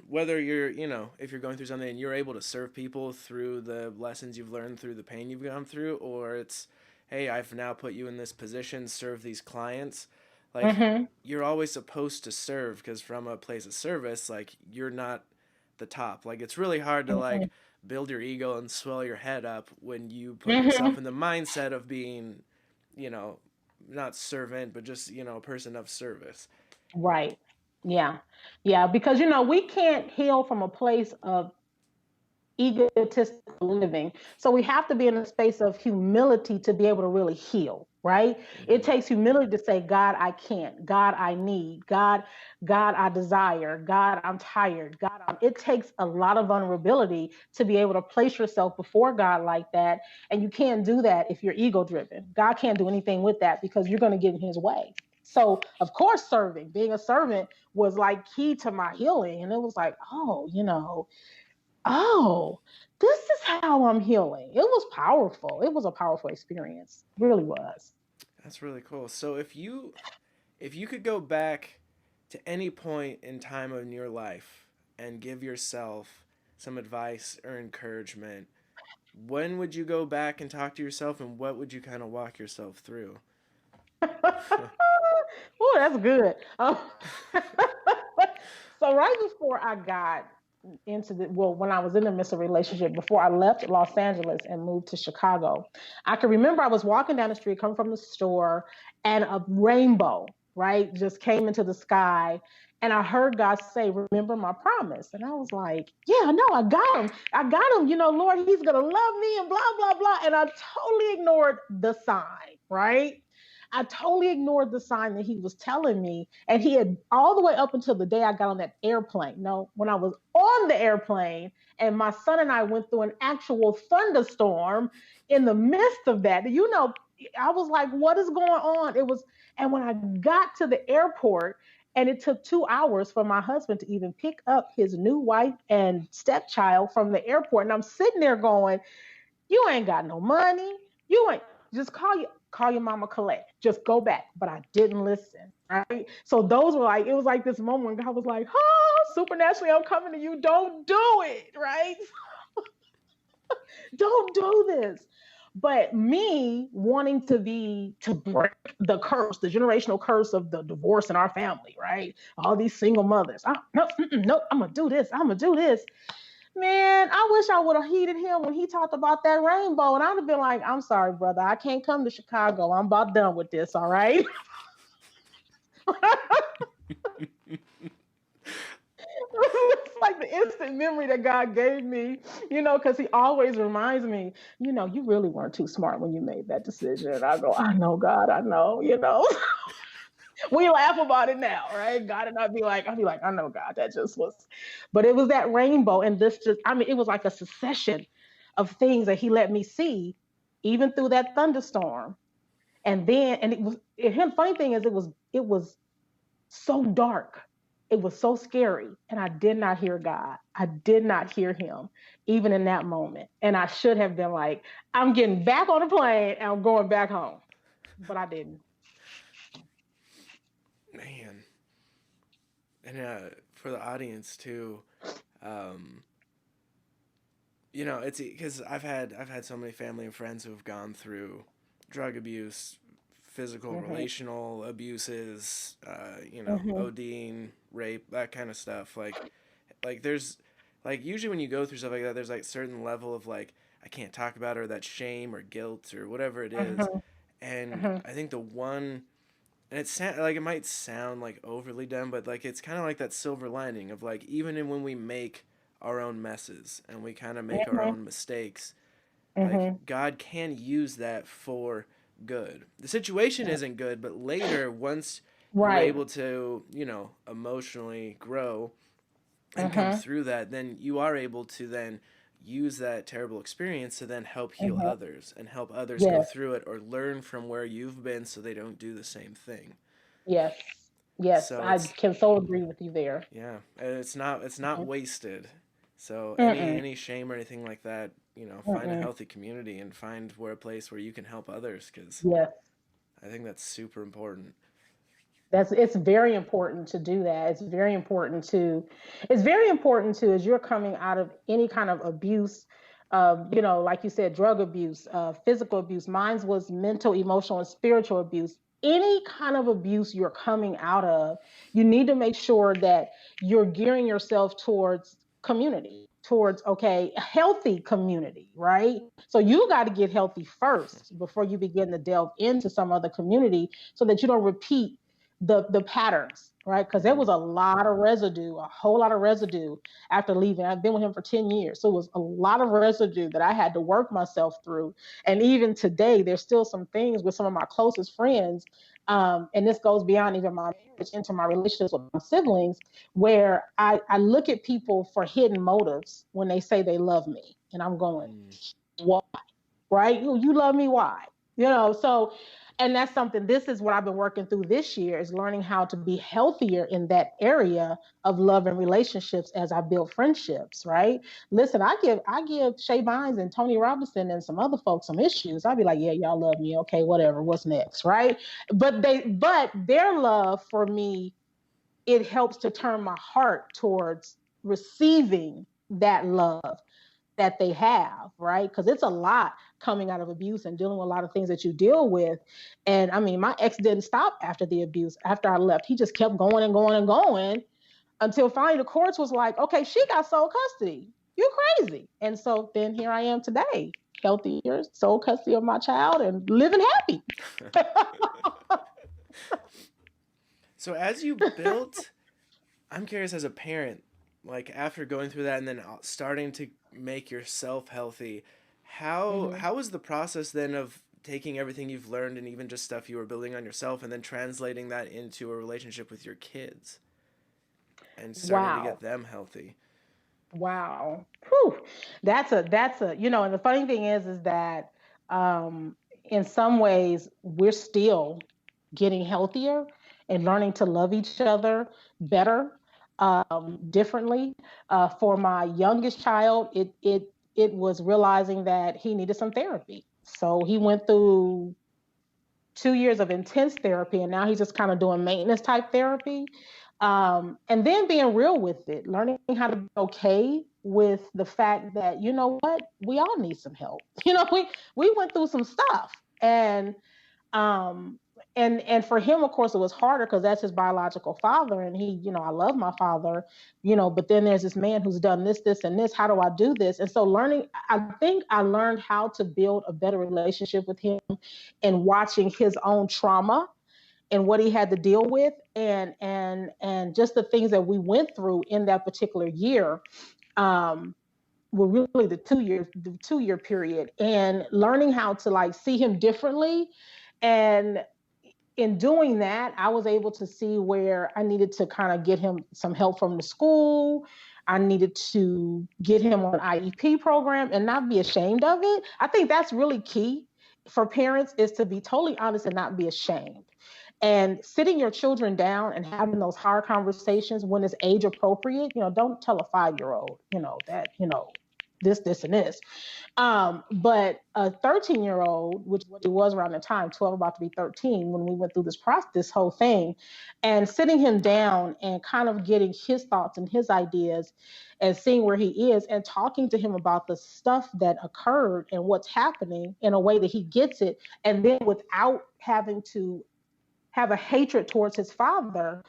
whether you're, if you're going through something and you're able to serve people through the lessons you've learned, through the pain you've gone through, or it's, hey, I've now put you in this position, serve these clients, like Mm-hmm. you're always supposed to serve, because from a place of service, like you're not the top. Like it's really hard to Mm-hmm. like build your ego and swell your head up when you put Mm-hmm. yourself in the mindset of being, you know, not servant, but just, a person of service. Right. Yeah. Yeah. Because, we can't heal from a place of egotistical living. So we have to be in a space of humility to be able to really heal, right? It Hmm. takes humility to say, God, I can't. God, I need. God, I desire. God, I'm tired. It takes a lot of vulnerability to be able to place yourself before God like that. And you can't do that if you're ego driven. God can't do anything with that because you're going to get in his way. So, of course, being a servant was like key to my healing. And it was like, oh, this is how I'm healing. It was powerful. It was a powerful experience. It really was. That's really cool. So if you could go back to any point in time in your life and give yourself some advice or encouragement, when would you go back and talk to yourself, and what would you kind of walk yourself through? Oh, that's good. So right before I got when I was in the midst of a relationship, before I left Los Angeles and moved to Chicago, I can remember I was walking down the street, coming from the store, and a rainbow, right, just came into the sky. And I heard God say, "Remember my promise." And I was like, "Yeah, no, I got him. I got him. Lord, he's going to love me and blah, blah, blah." And I totally ignored the sign, right? I totally ignored the sign that he was telling me. And he had all the way up until the day I got on that airplane. No, when I was on the airplane and my son and I went through an actual thunderstorm in the midst of that, I was like, what is going on? And when I got to the airport, and it took 2 hours for my husband to even pick up his new wife and stepchild from the airport. And I'm sitting there going, you ain't got no money. You ain't just call your mama Colette. Just go back. But I didn't listen. Right. So those were like, it was like this moment when God was like, oh, supernaturally, I'm coming to you. Don't do it. Right. Don't do this. But me wanting to break the curse, the generational curse of the divorce in our family, right? All these single mothers. No, no, I'm gonna do this. I'm gonna do this. Man, I wish I would have heeded him when he talked about that rainbow. And I'd have been like, I'm sorry, brother. I can't come to Chicago. I'm about done with this. All right. It's like the instant memory that God gave me, because he always reminds me, you really weren't too smart when you made that decision. And I go, I know, God, I know. We laugh about it now, right? God and I'd be like, I know, God, that just was, but it was that rainbow. And it was like a succession of things that he let me see, even through that thunderstorm. And then, and it was, funny thing is, it was so dark. It was so scary. And I did not hear God. I did not hear him, even in that moment. And I should have been like, I'm getting back on the plane and I'm going back home. But I didn't. Man, and for the audience too, um, it's because I've had so many family and friends who have gone through drug abuse, physical, Mm-hmm. relational abuses, Mm-hmm. ODing, rape, that kind of stuff. Like there's, like usually when you go through stuff like that, there's like certain level of like I can't talk about it, or that shame or guilt or whatever it is, Mm-hmm. and Mm-hmm. I think the one. And like it might sound like overly dumb, but like it's kind of like that silver lining of like when we make our own messes and we kind of make our Mm-hmm. own mistakes, like Mm-hmm. God can use that for good. The situation isn't good, but later, once you're Right. able to, emotionally grow and come Mm-hmm. through that, then you are able to then use that terrible experience to then help heal Mm-hmm. others and help others go Yes. through it or learn from where you've been so they don't do the same thing. Yes. Yes. So I it's can so agree with you there. yeah, and it's not wasted. So Mm-mm. any shame or anything like that, find a Mm-mm. healthy community and find where a place where you can help others, because Yes. I think that's super important. It's very important to do that. It's very important to, as you're coming out of any kind of abuse, like you said, drug abuse, physical abuse. Mine was mental, emotional, and spiritual abuse. Any kind of abuse you're coming out of, you need to make sure that you're gearing yourself towards community, towards, okay, a healthy community, right? So you got to get healthy first before you begin to delve into some other community, so that you don't repeat the patterns. right? Because there Mm-hmm. was a lot of residue, a whole lot of residue after leaving. I've been with him for 10 years. So it was a lot of residue that I had to work myself through. And even today, there's still some things with some of my closest friends. And this goes beyond even my marriage into my relationships with my siblings, where I look at people for hidden motives when they say they love me. And I'm going, Mm. what? Right? You love me, why? So, and that's something, this is what I've been working through this year, is learning how to be healthier in that area of love and relationships as I build friendships, right? Listen, I give Shay Bynes and Tony Robinson and some other folks some issues. I'd be like, yeah, y'all love me, okay, whatever, what's next, right? But their love for me, it helps to turn my heart towards receiving that love that they have, right? Because it's a lot coming out of abuse and dealing with a lot of things that you deal with. And I mean, my ex didn't stop after the abuse. After I left, he just kept going and going and going until finally the courts was like, okay, she got sole custody. You crazy. And so then here I am today, healthier, sole custody of my child and living happy. So as you built, I'm curious as a parent, like after going through that and then starting to make yourself healthy, Mhm. how was the process then of taking everything you've learned and even just stuff you were building on yourself and then translating that into a relationship with your kids and starting to get Wow. them healthy? Wow. Whew. And the funny thing is that um, in some ways we're still getting healthier and learning to love each other better, differently. For my youngest child, it was realizing that he needed some therapy. So he went through 2 years of intense therapy, and now he's just kind of doing maintenance type therapy. And then being real with it, learning how to be okay with the fact that, you know what, we all need some help. We went through some stuff. Um and for him, of course, it was harder because that's his biological father, and I love my father, but then there's this man who's done this and this. How do I do this? And so learning, I think I learned how to build a better relationship with him and watching his own trauma and what he had to deal with, and just the things that we went through in that particular year, um were really the 2 year period, and learning how to like see him differently. And in doing that, I was able to see where I needed to kind of get him some help from the school. I needed to get him on an IEP program and not be ashamed of it. I think that's really key for parents, is to be totally honest and not be ashamed. And sitting your children down and having those hard conversations when it's age appropriate. Don't tell a 5-year old, that, this, and this. But a 13-year-old, which what he was around the time, 12, about to be 13, when we went through this process, this whole thing, and sitting him down and kind of getting his thoughts and his ideas and seeing where he is and talking to him about the stuff that occurred and what's happening in a way that he gets it. And then without having to have a hatred towards his father,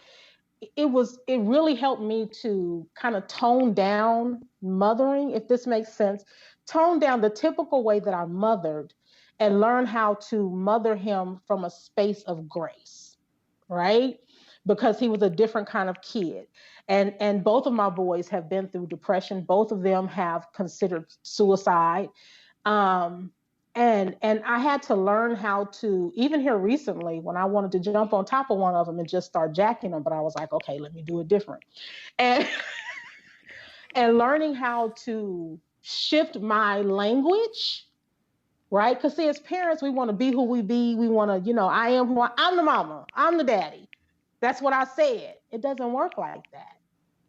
it really helped me to kind of tone down mothering, if this makes sense, tone down the typical way that I mothered, and learn how to mother him from a space of grace, right? Because he was a different kind of kid. And both of my boys have been through depression. Both of them have considered suicide. um, and I had to learn how to, even here recently, when I wanted to jump on top of one of them and just start jacking them, but I was like, okay, let me do it different. And and learning how to shift my language, right? Because see, as parents, we want to be who we be. We want to, I am I'm the mama, I'm the daddy. That's what I said. It doesn't work like that.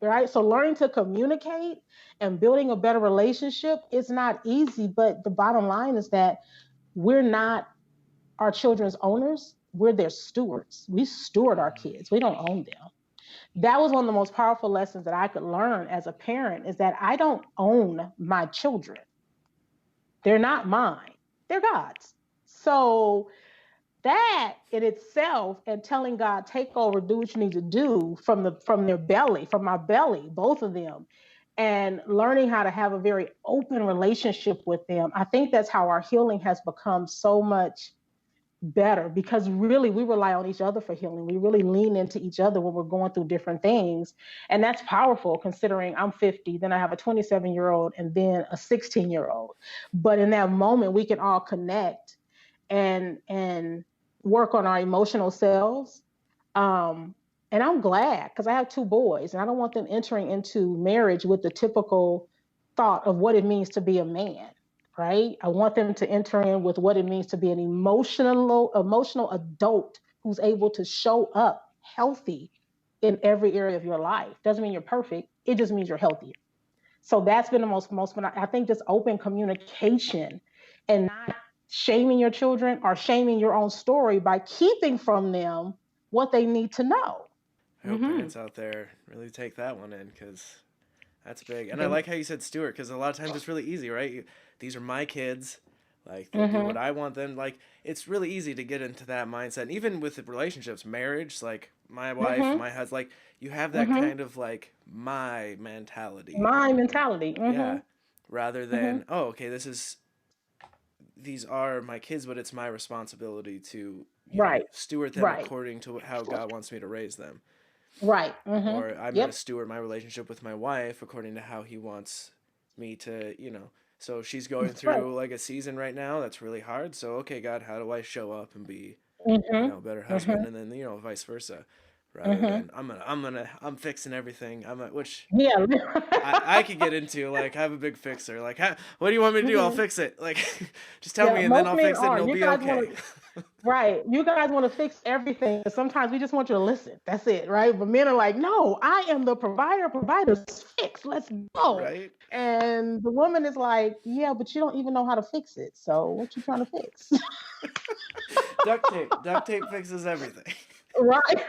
Right. So learning to communicate and building a better relationship is not easy. But the bottom line is that we're not our children's owners. We're their stewards. We steward our Mm-hmm. kids. We don't own them. That was one of the most powerful lessons that I could learn as a parent, is that I don't own my children. They're not mine. They're God's. So that in itself, and telling God, take over, do what you need to do from their belly, from my belly, both of them, and learning how to have a very open relationship with them. I think that's how our healing has become so much better, because really we rely on each other for healing. We really lean into each other when we're going through different things. And that's powerful, considering I'm 50, then I have a 27-year-old, and then a 16-year-old. But in that moment, we can all connect and work on our emotional selves. Um, and I'm glad, because I have two boys and I don't want them entering into marriage with the typical thought of what it means to be a man, right? I want them to enter in with what it means to be an emotional adult who's able to show up healthy in every area of your life. Doesn't mean you're perfect. It just means you're healthier. So that's been the most, I think, just open communication and not shaming your children or shaming your own story by keeping from them what they need to know. I hope Mm-hmm. parents out there really take that one in, because that's big. And I They, like how you said Stewart, because a lot of times it's really easy, right? These are my kids. Like, they'll do what mm-hmm. I want them. Like, it's really easy to get into that mindset. And even with the relationships, marriage, like, my wife, Mm-hmm. my husband, like, you have that Mm-hmm. kind of, like, my mentality. My mentality. Yeah. Mm-hmm. Rather Mm-hmm. than, oh, okay, these are my kids, but it's my responsibility to, Right. steward them Right. according to how God wants me to raise them. Right. Mm-hmm. Or I'm going to Yep. steward my relationship with my wife according to how he wants me to. So she's going That's right. through like a season right now that's really hard. So, okay, God, how do I show up and be, Mm-hmm. a better husband? Mm-hmm. And then, vice versa. Rather Mm-hmm. than I'm fixing everything. Which Yeah. I could get into. Like, I'm a big fixer. Like, what do you want me to do? I'll Mm-hmm. fix it. Like, just tell Yeah. me and then Most I'll men fix it and are. it'll You be guys want okay. to. Right. You guys want to fix everything. Sometimes we just want you to listen. That's it, right? But men are like, no, I am the provider. Providers fix. Let's go. Right? And the woman is like, yeah, but you don't even know how to fix it. So what you trying to fix? Duct tape. Duct tape fixes everything. Right.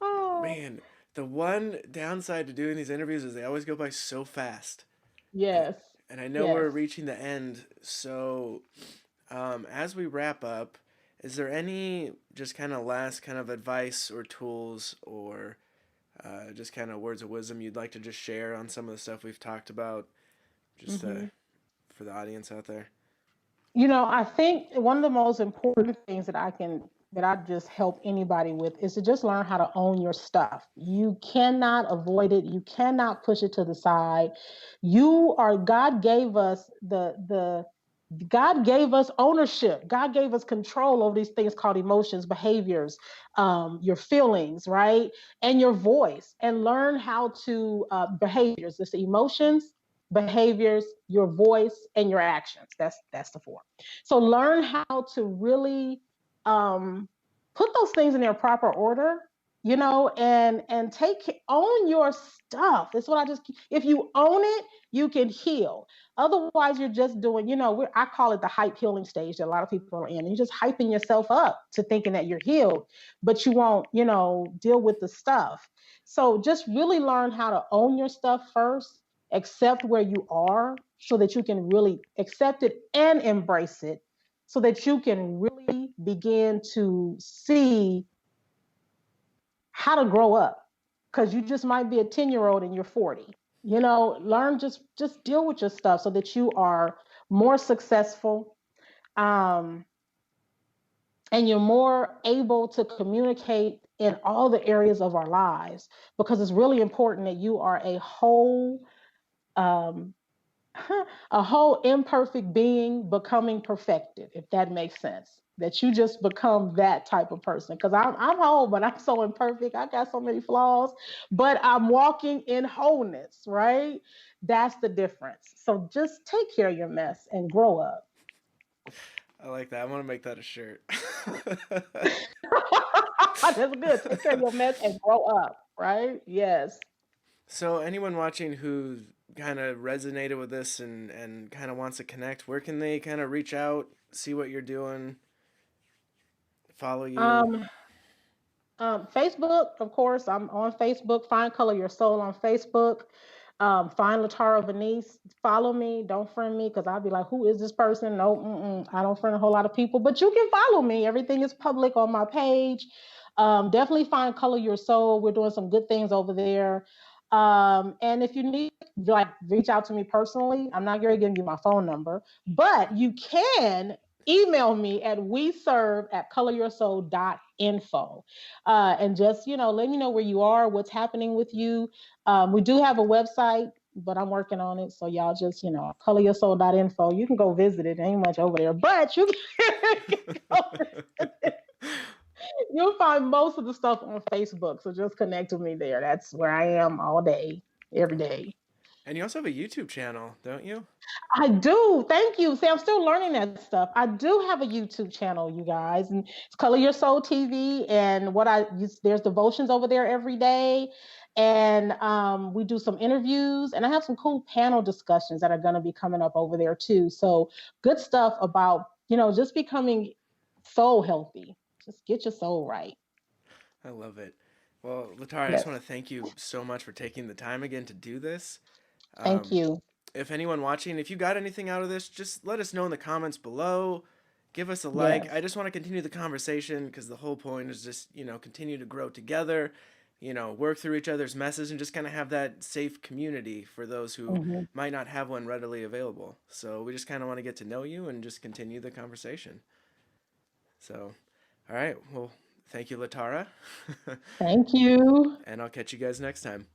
Oh, Man, the one downside to doing these interviews is they always go by so fast. And, yes. and I know Yes. we're reaching the end. So, as we wrap up, is there any just kind of last kind of advice or tools or just kind of words of wisdom you'd like to just share on some of the stuff we've talked about, just Hmm. for the audience out there? I think one of the most important things that I just help anybody with is to just learn how to own your stuff. You cannot avoid it. You cannot push it to the side. God gave us God gave us ownership. God gave us control over these things called emotions, behaviors, your feelings, right? And your voice. And learn how to behaviors. It's the emotions, behaviors, your voice, and your actions. That's the four. So learn how to really um, put those things in their proper order, and own your stuff. That's what I just. If you own it, you can heal. Otherwise, you're just doing, I call it the hype healing stage that a lot of people are in. And you're just hyping yourself up to thinking that you're healed, but you won't, deal with the stuff. So just really learn how to own your stuff first, accept where you are so that you can really accept it and embrace it so that you can really begin to see how to grow up, because you just might be a 10-year-old and you're 40. Learn, just deal with your stuff so that you are more successful, um, and you're more able to communicate in all the areas of our lives, because it's really important that you are um, a whole imperfect being becoming perfected, if that makes sense. That you just become that type of person. Because I'm whole, but I'm so imperfect. I got so many flaws, but I'm walking in wholeness, right? That's the difference. So just take care of your mess and grow up. I like that. I want to make that a shirt. That's good. Take care of your mess and grow up, right? Yes. So, anyone watching who kind of resonated with this and kind of wants to connect, where can they kind of reach out, see what you're doing, follow you? Um, Facebook, of course, I'm on Facebook. Find Color Your Soul on Facebook. Find LaTara Venise. Follow me. Don't friend me, because I'll be like, who is this person? No, I don't friend a whole lot of people, but you can follow me. Everything is public on my page. Definitely find Color Your Soul. We're doing some good things over there. And if you need, like, reach out to me personally. I'm not going to give you my phone number, but you can email me at weserve@coloryoursoul.info. And just, let me know where you are, what's happening with you. We do have a website, but I'm working on it. So y'all just, coloryoursoul.info. You can go visit it. Ain't much over there, but you can go You'll find most of the stuff on Facebook. So just connect with me there. That's where I am all day, every day. And you also have a YouTube channel, don't you? I do. Thank you. See, I'm still learning that stuff. I do have a YouTube channel, you guys, and it's Color Your Soul TV. And there's devotions over there every day, and we do some interviews, and I have some cool panel discussions that are going to be coming up over there too. So good stuff about just becoming soul healthy. Just get your soul right. I love it. Well, Latara, I just Yes. want to thank you so much for taking the time again to do this. Thank Um, you. if anyone watching, if you got anything out of this, just let us know in the comments below. Give us a like. I Yes. just want to continue the conversation because the whole point is just, continue to grow together, work through each other's messes and just kind of have that safe community for those who Mhm. might not have one readily available. So we just kind of want to get to know you and just continue the conversation. So, all right. Well, thank you, Latara. Thank you. And I'll catch you guys next time.